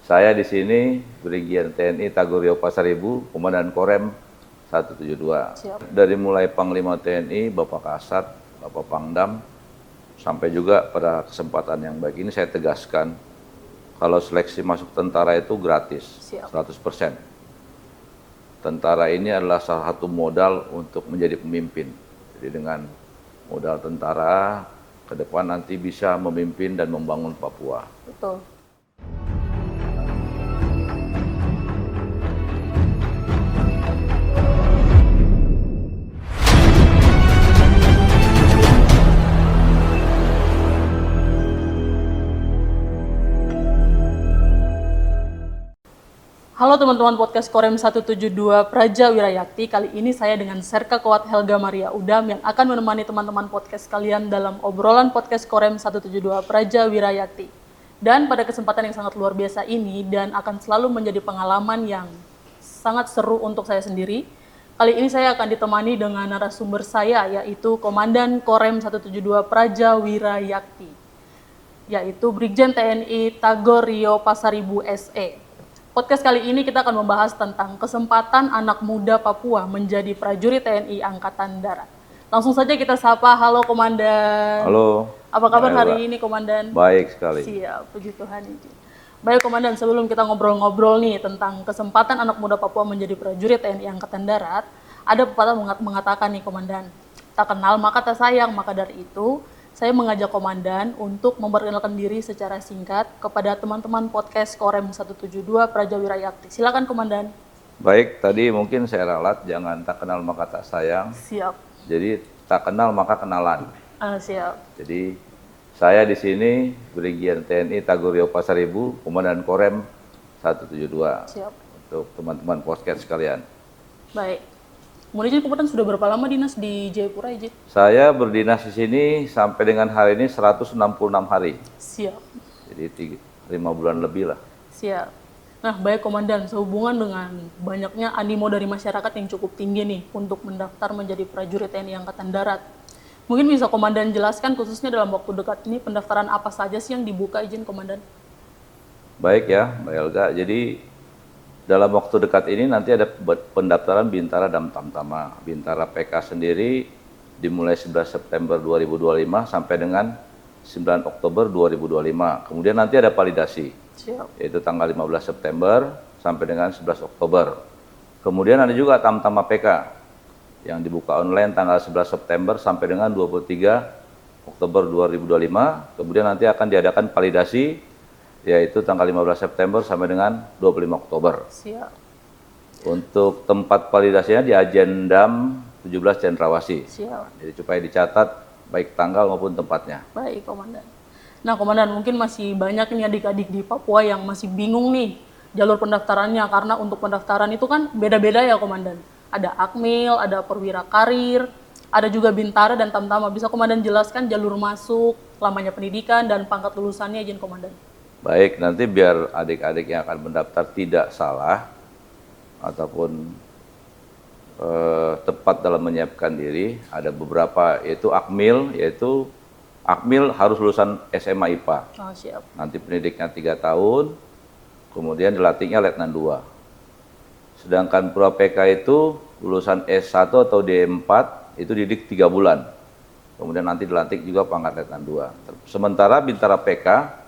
Saya di sini Brigjen TNI Tagorio Pasaribu, Komandan Korem 172. Siap. Dari mulai Panglima TNI, Bapak Kasat, Bapak Pangdam, sampai juga pada kesempatan yang baik ini saya tegaskan, kalau seleksi masuk tentara itu gratis, Siap. 100%. Tentara ini adalah salah satu modal untuk menjadi pemimpin. Jadi dengan modal tentara, ke depan nanti bisa memimpin dan membangun Papua. Betul. Halo teman-teman podcast Korem 172 Praja Wirayakti. Kali ini saya dengan Serka Kuat Helga Maria Udam yang akan menemani teman-teman podcast kalian dalam obrolan podcast Korem 172 Praja Wirayakti. Dan pada kesempatan yang sangat luar biasa ini dan akan selalu menjadi pengalaman yang sangat seru untuk saya sendiri. Kali ini saya akan ditemani dengan narasumber saya yaitu Komandan Korem 172 Praja Wirayakti, yaitu Brigjen TNI Tagorio Pasaribu SE. Podcast kali ini kita akan membahas tentang kesempatan anak muda Papua menjadi prajurit TNI Angkatan Darat. Langsung saja kita sapa, halo Komandan. Halo. Apa kabar Baik, hari Pak. ini Komandan? Baik sekali. Siap, puji Tuhan. Baik Komandan, sebelum kita ngobrol-ngobrol nih tentang kesempatan anak muda Papua menjadi prajurit TNI Angkatan Darat, ada pepatah mengatakan nih Komandan, tak kenal maka tak sayang, maka dari itu saya mengajak Komandan untuk memperkenalkan diri secara singkat kepada teman-teman podcast Korem 172 Praja Wirayakti. Silakan Komandan. Baik, tadi mungkin saya ralat, jangan tak kenal maka tak sayang. Siap. Jadi tak kenal maka kenalan. Siap. Jadi saya di sini Brigjen TNI Tagorio Pasaribu, Komandan Korem 172. Siap. Untuk teman-teman podcast sekalian. Baik. Kemudian izin Komandan sudah berapa lama dinas di Jayapura izin? Saya berdinas di sini sampai dengan hari ini 166 hari. Siap. Jadi 5 bulan lebih lah. Siap. Nah, baik Komandan, sehubungan dengan banyaknya animo dari masyarakat yang cukup tinggi nih untuk mendaftar menjadi prajurit TNI Angkatan Darat. Mungkin bisa Komandan jelaskan khususnya dalam waktu dekat ini pendaftaran apa saja sih yang dibuka izin Komandan? Baik ya, Mbak Elga. Jadi dalam waktu dekat ini nanti ada pendaftaran Bintara dan Tamtama. Bintara PK sendiri dimulai 11 September 2025 sampai dengan 9 Oktober 2025. Kemudian nanti ada validasi. Siap. Yaitu tanggal 15 September sampai dengan 11 Oktober. Kemudian ada juga Tamtama PK yang dibuka online tanggal 11 September sampai dengan 23 Oktober 2025. Kemudian nanti akan diadakan validasi yaitu tanggal 15 September sampai dengan 25 Oktober. Siap. Untuk tempat validasinya di Ajendam 17 Cendrawasih. Siap. Jadi supaya dicatat baik tanggal maupun tempatnya. Baik Komandan. Nah Komandan, mungkin masih banyak nih adik-adik di Papua yang masih bingung nih jalur pendaftarannya, karena untuk pendaftaran itu kan beda-beda ya Komandan. Ada Akmil, ada Perwira Karir, ada juga Bintara dan Tamtama. Bisa Komandan jelaskan jalur masuk, lamanya pendidikan, dan pangkat lulusannya izin Komandan? Baik, nanti biar adik-adik yang akan mendaftar tidak salah ataupun tepat dalam menyiapkan diri, ada beberapa yaitu Akmil, harus lulusan SMA IPA. Oh, siap. Nanti pendidiknya 3 tahun, kemudian dilatihnya Letnan 2. Sedangkan Pura PK itu lulusan S1 atau D4 itu didik 3 bulan. Kemudian nanti dilantik juga pangkat Letnan 2. Sementara Bintara PK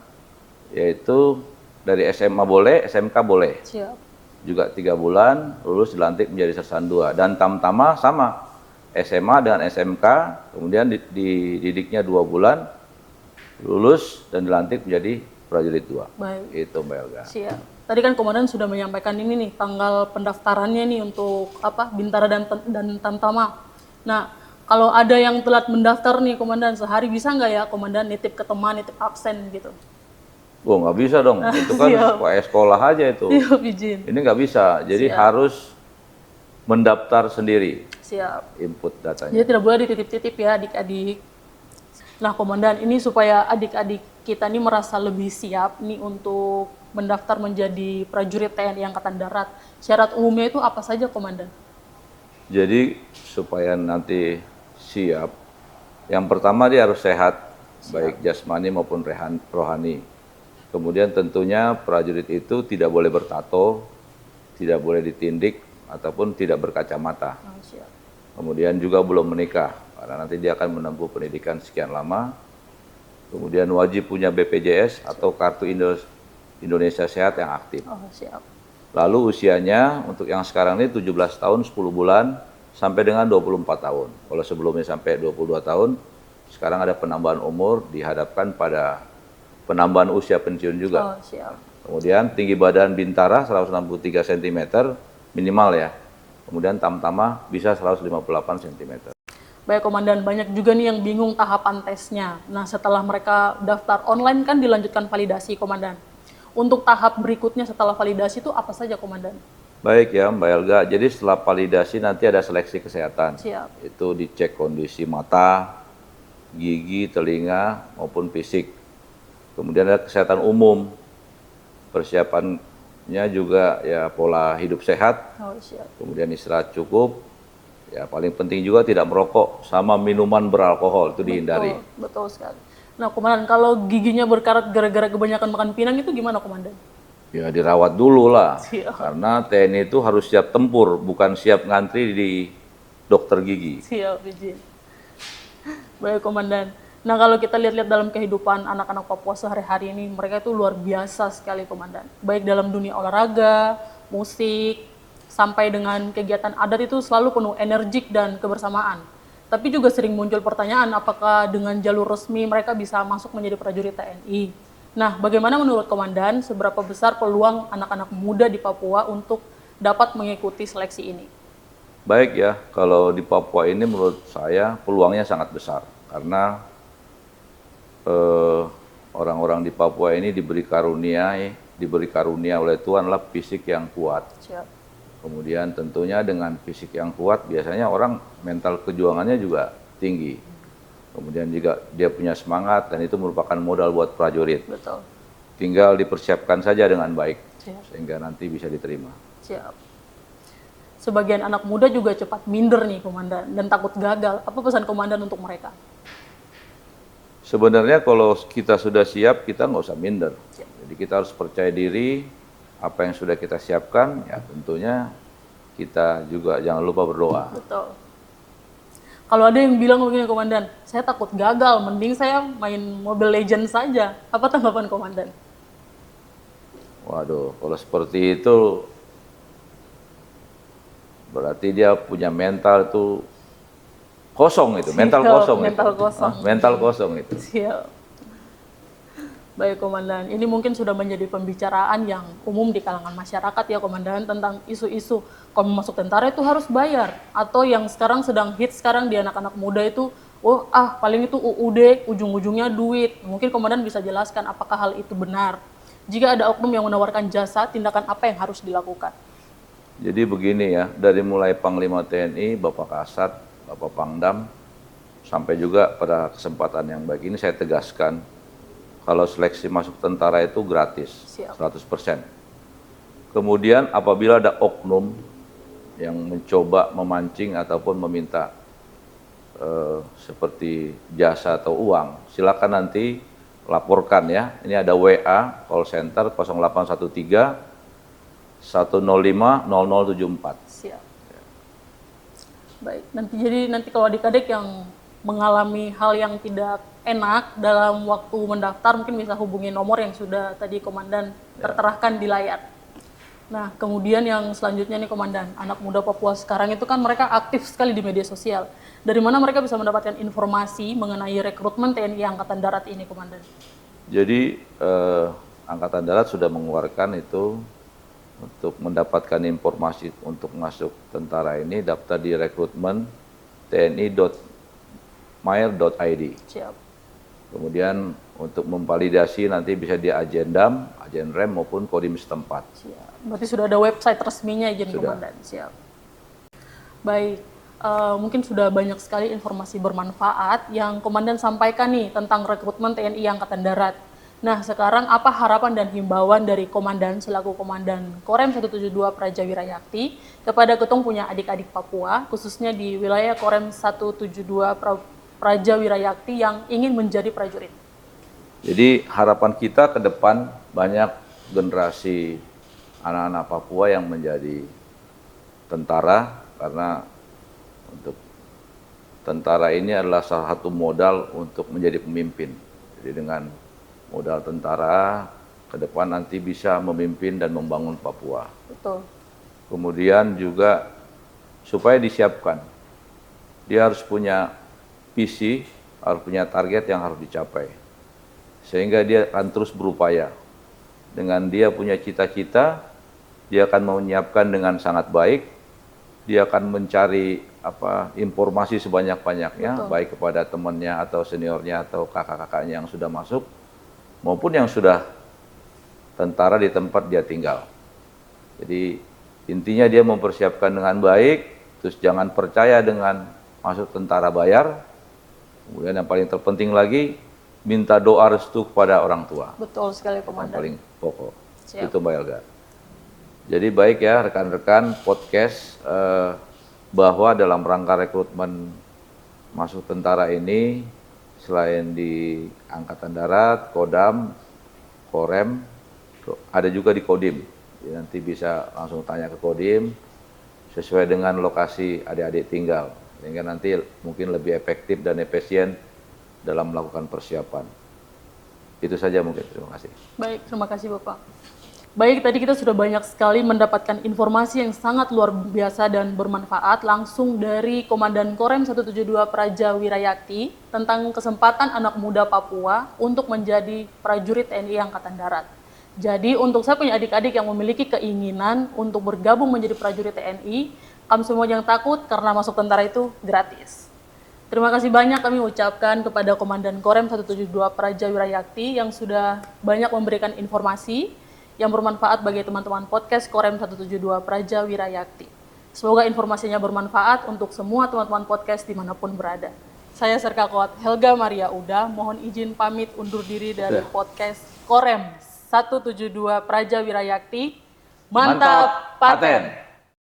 yaitu dari SMA boleh, SMK boleh. Siap. Juga 3 bulan, lulus dilantik menjadi Sersan 2. Dan Tamtama sama, SMA dengan SMK, kemudian dididiknya 2 bulan, lulus dan dilantik menjadi prajurit 2. Baik. Itu Mbak Elga. Siap. Tadi kan Komandan sudah menyampaikan ini nih, tanggal pendaftarannya nih untuk Bintara dan Tamtama. Nah, kalau ada yang telat mendaftar nih Komandan, sehari bisa nggak ya Komandan nitip ke teman, nitip absen gitu? Oh, nggak bisa dong, itu kan sekolah aja itu. Siap, izin. Ini nggak bisa, jadi harus mendaftar sendiri. Siap. Input datanya. Jadi tidak boleh dititip-titip ya adik-adik. Nah Komandan, ini supaya adik-adik kita ini merasa lebih siap nih untuk mendaftar menjadi prajurit TNI Angkatan Darat. Syarat umumnya itu apa saja Komandan? Jadi supaya nanti siap, yang pertama dia harus sehat, baik jasmani maupun rohani. Kemudian tentunya prajurit itu tidak boleh bertato, tidak boleh ditindik, ataupun tidak berkacamata. Oh, siap. Kemudian juga belum menikah, karena nanti dia akan menempuh pendidikan sekian lama. Kemudian wajib punya BPJS atau Kartu Indonesia Sehat yang aktif. Oh, siap. Lalu usianya untuk yang sekarang ini 17 tahun 10 bulan sampai dengan 24 tahun. Kalau sebelumnya sampai 22 tahun, sekarang ada penambahan umur dihadapkan pada penambahan usia pensiun juga. Oh, siap. Kemudian tinggi badan bintara 163 cm minimal ya. Kemudian tamtama bisa 158 cm. Baik Komandan, banyak juga nih yang bingung tahapan tesnya. Nah, setelah mereka daftar online kan dilanjutkan validasi, Komandan. Untuk tahap berikutnya setelah validasi itu apa saja, Komandan? Baik ya Mbak Elga, jadi setelah validasi nanti ada seleksi kesehatan. Siap. Itu dicek kondisi mata, gigi, telinga, maupun fisik. Kemudian ada kesehatan umum, persiapannya juga ya pola hidup sehat, Oh, siap. kemudian istirahat cukup, ya paling penting juga tidak merokok, sama minuman beralkohol, itu dihindari. Betul sekali. Nah, Komandan, kalau giginya berkarat gara-gara kebanyakan makan pinang itu gimana, Komandan? Ya dirawat dulu lah, Siap. karena TNI itu harus siap tempur, bukan siap ngantri di dokter gigi. Siap, izin. Baik, Komandan. Nah, kalau kita lihat-lihat dalam kehidupan anak-anak Papua sehari-hari ini, mereka itu luar biasa sekali, Komandan. Baik dalam dunia olahraga, musik, sampai dengan kegiatan adat itu selalu penuh energik dan kebersamaan. Tapi juga sering muncul pertanyaan apakah dengan jalur resmi mereka bisa masuk menjadi prajurit TNI. Nah, bagaimana menurut Komandan seberapa besar peluang anak-anak muda di Papua untuk dapat mengikuti seleksi ini? Baik ya, kalau di Papua ini menurut saya peluangnya sangat besar. Karena orang-orang di Papua ini diberi karunia oleh Tuhan lah fisik yang kuat. Siap. Kemudian tentunya dengan fisik yang kuat biasanya orang mental kejuangannya juga tinggi. Kemudian juga dia punya semangat dan itu merupakan modal buat prajurit. Betul. Tinggal dipersiapkan saja dengan baik Siap. sehingga nanti bisa diterima. Siap. Sebagian anak muda juga cepat minder nih, Komandan, dan takut gagal. Apa pesan Komandan untuk mereka? Sebenarnya kalau kita sudah siap, kita nggak usah minder. Siap. Jadi kita harus percaya diri, apa yang sudah kita siapkan, ya tentunya kita juga jangan lupa berdoa. Betul. Kalau ada yang bilang begini, Komandan, saya takut gagal, mending saya main Mobile Legends saja. Apa tanggapan Komandan? Waduh, kalau seperti itu, berarti dia punya mental itu kosong itu, mental Siap, kosong mental itu. kosong. Mental kosong itu. Siap. Baik, Komandan. Ini mungkin sudah menjadi pembicaraan yang umum di kalangan masyarakat ya, Komandan, tentang isu-isu kalau mau masuk tentara itu harus bayar. Atau yang sekarang sedang hit sekarang di anak-anak muda itu, paling itu UUD, ujung-ujungnya duit. Mungkin Komandan bisa jelaskan apakah hal itu benar. Jika ada oknum yang menawarkan jasa, tindakan apa yang harus dilakukan? Jadi begini ya, dari mulai Panglima TNI, Bapak Kasat, Bapak Pangdam, sampai juga pada kesempatan yang baik ini saya tegaskan, kalau seleksi masuk tentara itu gratis, Siap. 100%. Kemudian apabila ada oknum yang mencoba memancing ataupun meminta seperti jasa atau uang, silakan nanti laporkan ya. Ini ada WA call center 0813 105 0074. Siap. Baik, nanti kalau adik-adik yang mengalami hal yang tidak enak dalam waktu mendaftar mungkin bisa hubungi nomor yang sudah tadi Komandan terterahkan di layar. Nah, kemudian yang selanjutnya nih Komandan, anak muda Papua sekarang itu kan mereka aktif sekali di media sosial. Dari mana mereka bisa mendapatkan informasi mengenai rekrutmen TNI Angkatan Darat ini, Komandan? Jadi Angkatan Darat sudah mengeluarkan itu untuk mendapatkan informasi untuk masuk tentara ini daftar di rekrutmen tni.mair.id. Siap. Kemudian untuk memvalidasi nanti bisa di Agendam, Agenrem maupun Kodim setempat. Siap. Berarti sudah ada website resminya izin Sudah. Komandan. Siap. Baik, mungkin sudah banyak sekali informasi bermanfaat yang Komandan sampaikan nih tentang rekrutmen TNI Angkatan Darat. Nah, sekarang apa harapan dan himbauan dari Komandan selaku Komandan Korem 172 Praja Wirayakti kepada Ketong punya adik-adik Papua, khususnya di wilayah Korem 172 Praja Wirayakti yang ingin menjadi prajurit? Jadi harapan kita ke depan banyak generasi anak-anak Papua yang menjadi tentara, karena untuk tentara ini adalah salah satu modal untuk menjadi pemimpin. Jadi dengan modal tentara, ke depan nanti bisa memimpin dan membangun Papua. Betul. Kemudian juga supaya disiapkan, dia harus punya visi, harus punya target yang harus dicapai. Sehingga dia akan terus berupaya. Dengan dia punya cita-cita, dia akan menyiapkan dengan sangat baik, dia akan mencari informasi sebanyak-banyaknya, baik kepada temannya atau seniornya atau kakak-kakaknya yang sudah masuk, maupun yang sudah tentara di tempat dia tinggal. Jadi intinya dia mempersiapkan dengan baik, terus jangan percaya dengan masuk tentara bayar. Kemudian yang paling terpenting lagi, minta doa restu kepada orang tua. Betul sekali, Yang Komandan. paling pokok. Siap. Itu Mbak Elga. Jadi baik ya rekan-rekan podcast, bahwa dalam rangka rekrutmen masuk tentara ini, selain di Angkatan Darat, Kodam, Korem, ada juga di Kodim. Jadi nanti bisa langsung tanya ke Kodim sesuai dengan lokasi adik-adik tinggal, sehingga nanti mungkin lebih efektif dan efisien dalam melakukan persiapan. Itu saja mungkin. Terima kasih. Baik, terima kasih Bapak. Baik, tadi kita sudah banyak sekali mendapatkan informasi yang sangat luar biasa dan bermanfaat langsung dari Komandan Korem 172 Praja Wirayakti tentang kesempatan anak muda Papua untuk menjadi prajurit TNI Angkatan Darat. Jadi untuk saya punya adik-adik yang memiliki keinginan untuk bergabung menjadi prajurit TNI, kami semua jangan takut karena masuk tentara itu gratis. Terima kasih banyak kami ucapkan kepada Komandan Korem 172 Praja Wirayakti yang sudah banyak memberikan informasi yang bermanfaat bagi teman-teman podcast Korem 172 Praja Wirayakti. Semoga informasinya bermanfaat untuk semua teman-teman podcast dimanapun berada. Saya Serka Kowat Helga Maria Uda, mohon izin pamit undur diri dari podcast Korem 172 Praja Wirayakti. Mantap paten!